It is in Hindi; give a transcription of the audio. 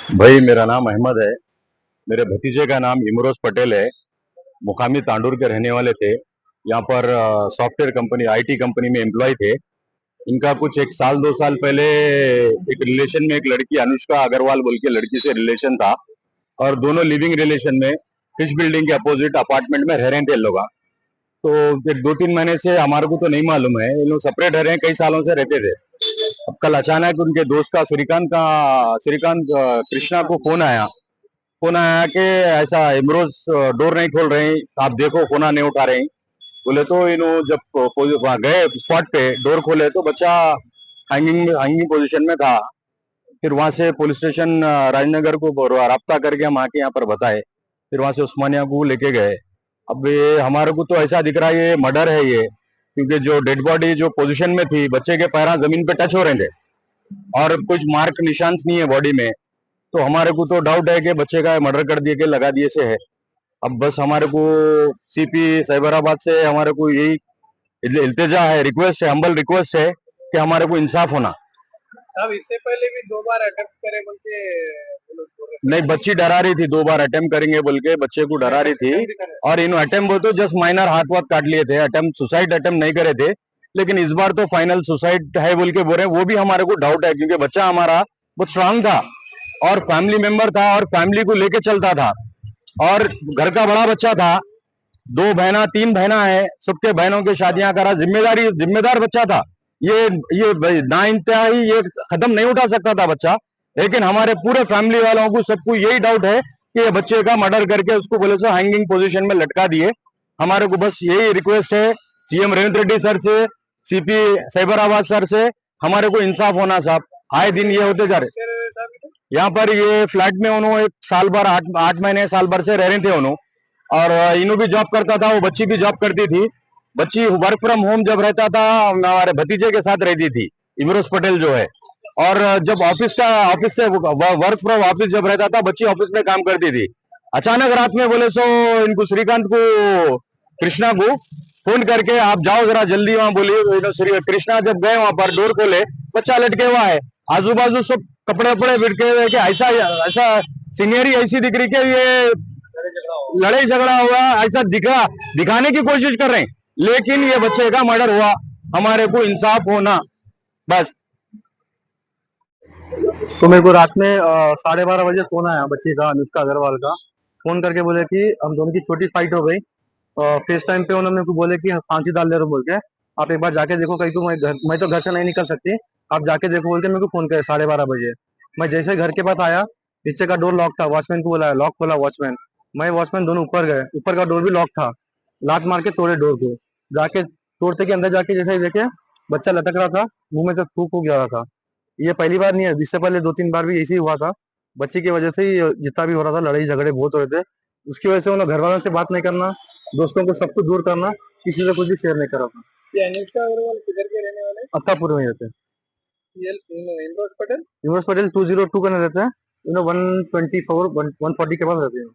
भाई मेरा नाम अहमद है। मेरे भतीजे का नाम इमरोज पटेल है। मुकामी तांडूर के रहने वाले थे। यहाँ पर सॉफ्टवेयर कंपनी आईटी कंपनी में एम्प्लॉय थे। इनका कुछ एक साल 2 साल पहले एक रिलेशन में एक लड़की अनुष्का अग्रवाल बोल के लड़की से रिलेशन था। और दोनों लिविंग रिलेशन में फिश बिल्डिंग के अपोजिट अपार्टमेंट में रह रहे थे लोग। तो एक 2-3 महीने से हमारे को तो नहीं मालूम है, ये लोग सेपरेट रह रहे हैं, कई सालों से रहते थे। अब कल अचानक उनके दोस्त का श्रीकांत कृष्णा को फोन आया कि ऐसा इमरोज डोर नहीं खोल रहे हैं, आप देखो, फोन नहीं उठा रहे हैं। बोले तो इन्हों जब वहाँ गए स्पॉट पे, डोर खोले तो बच्चा हैंगिंग पोजीशन में था। फिर वहां से पुलिस स्टेशन राजनगर को राब्ता करके हम आके यहाँ पर बताए। फिर वहां से उस्मानिया को लेके गए। अब ये हमारे को तो ऐसा दिख रहा है ये मर्डर है ये, क्योंकि जो डेड बॉडी जो पोजीशन में थी, बच्चे के पैर जमीन पे टच हो रहे थे और कुछ मार्क निशान नहीं है बॉडी में। तो हमारे को तो डाउट है कि बच्चे का मर्डर कर दिए के लगा दिए से है। अब बस हमारे को सीपी साइबराबाद से हमारे को यही इल्तिजा है, रिक्वेस्ट है, हम्बल रिक्वेस्ट है कि हमारे को इंसाफ होना। अब इससे पहले भी 2 बार अटेम्प्ट करे बोल के वो लोग बोल रहे नहीं, बच्ची डरा रही थी, 2 बार अटेम्प्ट करेंगे बोल के बच्चे को डरा रही थी। और इन अटेम्प्ट वो तो जस्ट माइनर हाथ वाथ काट लिए थे, अटेम्प्ट सुसाइड अटेम्प्ट नहीं करे थे। लेकिन इस बार तो फाइनल सुसाइड है बोल के बोल रहे हैं। वो भी हमारे को डाउट है, क्योंकि बच्चा हमारा बहुत स्ट्रांग था और फैमिली मेंबर था और फैमिली को लेके चलता था और घर का बड़ा बच्चा था। 2 बहना 3 बहना है, सबके बहनों की शादियां करा, जिम्मेदार बच्चा था। ये ना इंतहा ये कदम नहीं उठा सकता था बच्चा। लेकिन हमारे पूरे फैमिली वालों को सबको यही डाउट है कि ये बच्चे का मर्डर करके उसको बोले सो हैंगिंग पोजीशन में लटका दिए। हमारे को बस यही रिक्वेस्ट है सीएम रेवंत रेड्डी सर से, सीपी साइबराबाद सर से, हमारे को इंसाफ होना साहब। आए दिन ये होते जा रहे। हैं। यहाँ पर ये फ्लैट में उन्होंने एक साल भर 8 महीने साल भर से रह रहे थे उन्होंने। और इन्हों भी जॉब करता था, वो बच्ची भी जॉब करती थी। बच्ची वर्क फ्रॉम होम जब रहता था हमारे भतीजे के साथ रहती थी, इमरोज पटेल जो है। और जब ऑफिस से वर्क फ्रॉम ऑफिस जब रहता था, बच्ची ऑफिस में काम करती थी। अचानक रात में बोले सो इनको श्रीकांत को, कृष्णा को फोन करके आप जाओ जरा जल्दी वहां, बोलिए। कृष्णा जब गए वहां पर, डोर खोले, बच्चा लटके हुआ है। आजू बाजू सब कपड़े वपड़े बिटके हुए कि ऐसा ऐसा सीनियरी ऐसी दिख रही कि ये लड़ाई झगड़ा हुआ ऐसा दिखाने की कोशिश कर रहे हैं। लेकिन ये बच्चे का मर्डर हुआ, हमारे को इंसाफ होना बस। तो मेरे को रात में 12:30 बजे फोन आया बच्ची का, अनुष्का अग्रवाल का। फोन करके बोले कि हम दोनों की छोटी फाइट हो गई। फेस टाइम पे उन्होंने मेरे को बोले कि फांसी डाल ले रहे हो बोल के, आप एक बार जाके देखो कहीं को। मैं तो घर से नहीं निकल सकती, आप जाके देखो बोल के मेरे को फोन करे 12:30 बजे। मैं जैसे घर के पास आया, नीचे का डोर लॉक था, वॉचमैन को बोला लॉक खोला वॉचमैन। मैं वॉचमैन दोनों ऊपर गए, ऊपर का डोर भी लॉक था। लात मार के तोड़े डोर को, जाके तोड़ते के अंदर जाके जैसे ही देखे बच्चा लटक रहा था, मुंह में से थूक जा रहा था। ये पहली बार नहीं है, इससे पहले 2-3 बार भी ऐसे ही हुआ था। बच्ची की वजह से ही जितना भी हो रहा था, लड़ाई झगड़े बहुत हो रहे थे। उसकी वजह से उन्हें घर वालों से बात नहीं करना, दोस्तों को सबको दूर करना, किसी से कुछ भी शेयर नहीं करा था। ये अनुष्का अग्रवाल किधर के रहने वाले हैं? अत्तापुर में ही रहते हैं। ये इमरोज पटेल। यूनिवर्स पटेल 202 का रहते हैं। 124 140 के पास रहते हैं।